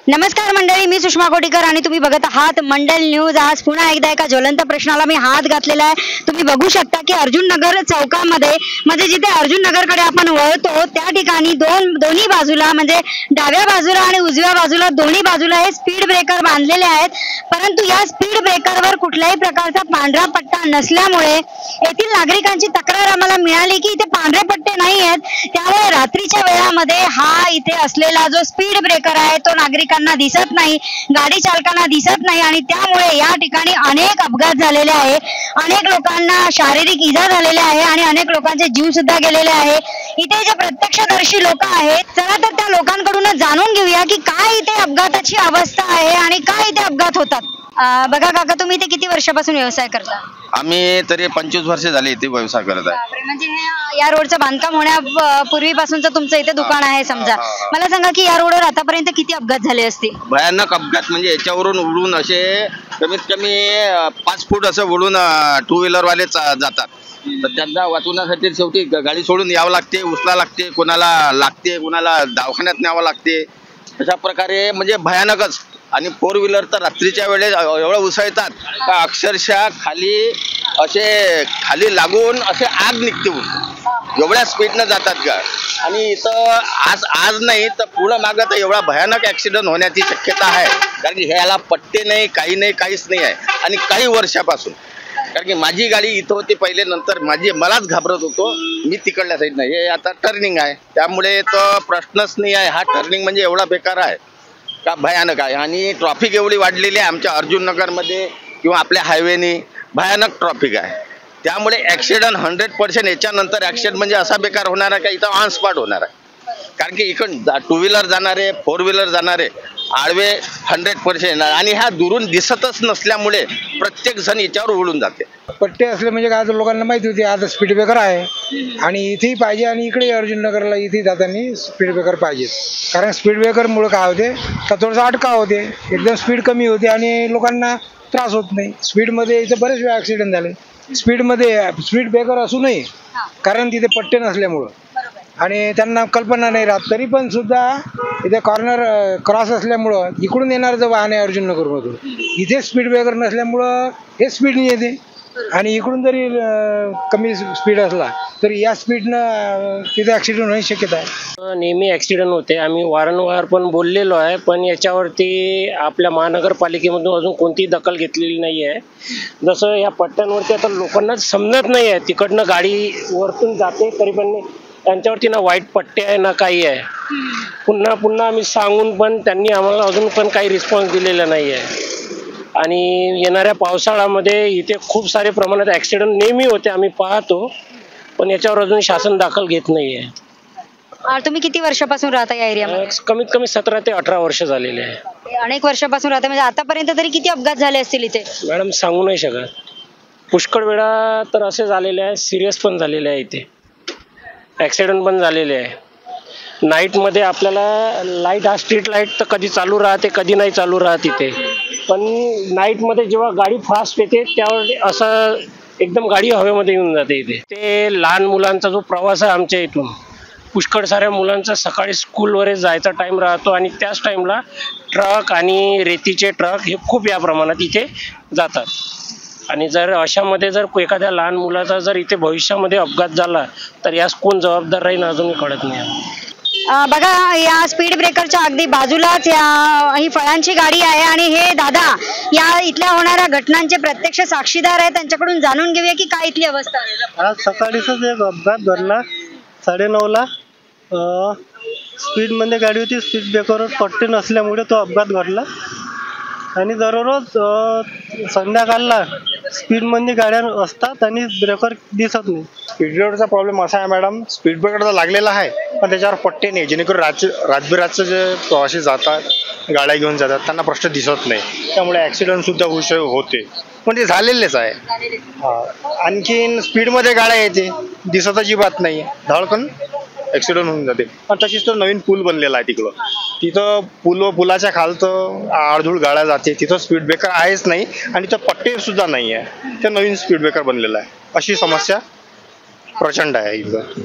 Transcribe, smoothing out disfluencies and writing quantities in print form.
नमस्कार मंडळी, मी सुषमा कोटीकर आणि तुम्ही बघत आहात मंडल न्यूज। आज पुन्हा एकदा एका ज्वलंत प्रश्नाला मी हात घातलेला आहे। तुम्ही बघू शकता की अर्जुन नगर चौकामध्ये म्हणजे जिथे अर्जुन नगरकडे आपण वळतो त्या ठिकाणी दोन्ही बाजूला म्हणजे डाव्या बाजूला आणि उजव्या बाजूला दोन्ही बाजूला हे स्पीड ब्रेकर बांधलेले आहेत, परंतु या स्पीड ब्रेकरवर कुठल्याही प्रकारचा पांढरा पट्टा नसल्यामुळे येथील नागरिकांची तक्रार आम्हाला मिळाली की इथे पांढरे पट्टे नाही आहेत। त्यामुळे रात्रीच्या वेळामध्ये हा इथे असलेला जो स्पीड ब्रेकर आहे तो नागरिकांना दिसत नाही, गाडी चालकांना दिसत नाही आणि त्यामुळे या ठिकाणी अनेक अपघात झालेले आहे, अनेक लोकांना शारीरिक इजा झालेल्या आहे आणि अनेक लोकांचे जीव सुद्धा गेलेले आहे। इथे जे प्रत्यक्षदर्शी लोक आहेत, चला तर त्या लोकांकडून जाणून घेऊया की काय इथे अपघाताची अवस्था आहे आणि काय इथे अपघात होतात। बघा काका, तुम्ही इथे किती वर्षापासून व्यवसाय करता? आम्ही तरी 25 वर्ष झाली इथे व्यवसाय करत आहे। म्हणजे या रोडचं बांधकाम होण्यापूर्वीपासूनचं तुमचं इथे दुकान आहे समजा। मला सांगा की या रोडवर आतापर्यंत किती अपघात झाले असतील? भयानक अपघात, म्हणजे याच्यावरून उडून असे कमीत कमी 5 फूट असं उडून टू व्हीलर वाले जातात, तर त्यांना वाचवण्यासाठी शेवटी गाडी सोडून यावं लागते, उचला लागते, कोणाला लागते, कोणाला दवाखान्यात न्यावं लागते। अशा प्रकारे म्हणजे भयानकच। आणि 4 व्हीलर तर रात्रीच्या वेळेस एवढं उसळतात का अक्षरशः खाली लागून असे आग निघते, एवढ्या स्पीडनं जातात का। आणि इथं आज नाही तर पुढं मागं तर एवढा भयानक ऍक्सिडेंट होण्याची शक्यता आहे, कारण की ह्याला पट्टे नाही, काही नाही, काहीच नाही आहे। आणि काही वर्षापासून, कारण की माझी गाडी इथं होती पहिले, नंतर मलाच घाबरत होतो, मी तिकडल्या साईड नाही, हे आता टर्निंग आहे त्यामुळे तो प्रश्नच नाही आहे। हा टर्निंग म्हणजे एवढा बेकार आहे का भयानक आहे। आणि ट्रॉफिक एवढी वाढलेली आहे आमच्या अर्जुन नगरमध्ये किंवा आपल्या हायवेनी, भयानक ट्रॉफिक आहे। त्यामुळे ऍक्सिडेंट 100% याच्यानंतर ऍक्सिडेंट म्हणजे असा बेकार होणार आहे का इथं ऑन स्पॉट होणार आहे, कारण की इकडून 2 व्हीलर जाणारे, 4 व्हीलर जाणारे आडवे 100% आणि ह्या दुरून दिसतच नसल्यामुळे प्रत्येक जण याच्यावर उडून जाते। पट्टे असले म्हणजे काय, लोकांना माहिती होती आज स्पीड ब्रेकर आहे आणि इथेही पाहिजे आणि इकडे अर्जुन नगरला इथे जाताना स्पीड ब्रेकर पाहिजे, कारण स्पीड ब्रेकरमुळे काय होते का थोडंसं अटकाव होते, एकदम स्पीड कमी होते आणि लोकांना त्रास होत नाही। स्पीडमध्ये इथे बरेच वेळा ॲक्सिडेंट झाले स्पीड ब्रेकर असूनही, कारण तिथे पट्टे नसल्यामुळं आणि त्यांना कल्पना नाही राहत, तरी पण सुद्धा इथे कॉर्नर क्रॉस असल्यामुळं इकडून येणार जर वाहन आहे अर्जुन नगरमधून, इथे स्पीड ब्रेकर नसल्यामुळं हे स्पीडने येते आणि इकडून जरी कमी स्पीड असला तरी या स्पीडनं तिथे ॲक्सिडेंट होण्याची शक्यता आहे। नेहमी ॲक्सिडेंट होते, आम्ही वारंवार पण बोललेलो आहे, पण याच्यावरती आपल्या महानगरपालिकेमधून अजून कोणतीही दखल घेतलेली नाही आहे। जसं या पट्ट्यांवरती आता लोकांनाच समजत नाही आहे, तिकडनं गाडी वरतून जाते तरी पण त्यांच्यावरती ना व्हाईट पट्टे आहे ना काही आहे। पुन्हा आम्ही सांगून पण त्यांनी आम्हाला अजून पण काही रिस्पॉन्स दिलेला नाही आहे। आणि येणाऱ्या पावसाळ्यामध्ये इथे खूप सारे प्रमाणात ॲक्सिडेंट नेहमी होते, आम्ही पाहतो, पण याच्यावर अजून शासन दखल घेत नाही आहे। तुम्ही किती वर्षापासून राहता या एरियामध्ये? कमीत कमी 17 ते 18 वर्ष झालेले आहे। अनेक वर्षापासून राहता म्हणजे आतापर्यंत तरी किती अपघात झाले असतील इथे? मॅडम सांगू नाही शकत, पुष्कळ वेळा तर असे झालेले आहे, सिरियस पण झालेले आहे, इथे ॲक्सिडेंट पण झालेले आहे। नाईटमध्ये आपल्याला लाईट, हा स्ट्रीट लाईट तर कधी चालू राहते कधी नाही चालू राहत इथे, पण नाईटमध्ये जेव्हा गाडी फास्ट येते त्यावर असं एकदम गाडी हवेमध्ये येऊन जाते इथे। ते लहान मुलांचा जो प्रवास आहे आमच्या इथून, पुष्कळ साऱ्या मुलांचा सकाळी स्कूलवर जायचा टाईम राहतो आणि त्याच टाईमला ट्रक आणि रेतीचे ट्रक हे खूप या प्रमाणात इथे जातात। आणि जर अशामध्ये जर एखाद्या लहान मुलाचा जर इथे भविष्यामध्ये अपघात झाला तर यास कोण जबाबदार राहील अजूनही कळत नाही। बघा, या स्पीड ब्रेकरच्या अगदी बाजूलाच ही फळांची गाडी आहे आणि हे दादा या इथल्या होणाऱ्या घटनांचे प्रत्यक्ष साक्षीदार आहेत, त्यांच्याकडून जाणून घेऊया की काय इथली अवस्था आहे। आज सकाळीच एक अपघात घडला 9:30ला, स्पीडमध्ये गाडी होती, स्पीड ब्रेकरवर पट्टे नसल्यामुळे तो अपघात घडला आणि दररोज संध्याकाळला स्पीडमध्ये गाड्या असतात आणि ब्रेकर दिसत नाही। स्पीड ब्रेकरचा प्रॉब्लेम असा आहे मॅडम, स्पीड ब्रेकर तर लागलेला आहे पण त्याच्यावर पट्टे नाही, जेणेकरून रातबिरातचं जे प्रवासी जातात, गाड्या घेऊन जातात, त्यांना प्रश्न दिसत नाही, त्यामुळे ॲक्सिडेंट सुद्धा होते, पण ते झालेलेच आहे। आणखीन स्पीडमध्ये गाड्या येते, दिसत अजिबात नाही, धडकन ॲक्सिडेंट होऊन जाते। पण तशीच तो नवीन पूल बनलेला आहे तिकडं, तिथं पुलाच्या खालतं आडधूळ गाड्या जाते, तिथं स्पीड ब्रेकर आहेच नाही आणि तिथं पट्टे सुद्धा नाही आहे, ते नवीन स्पीड ब्रेकर बनलेलं आहे। अशी समस्या प्रचंड आहे इथं।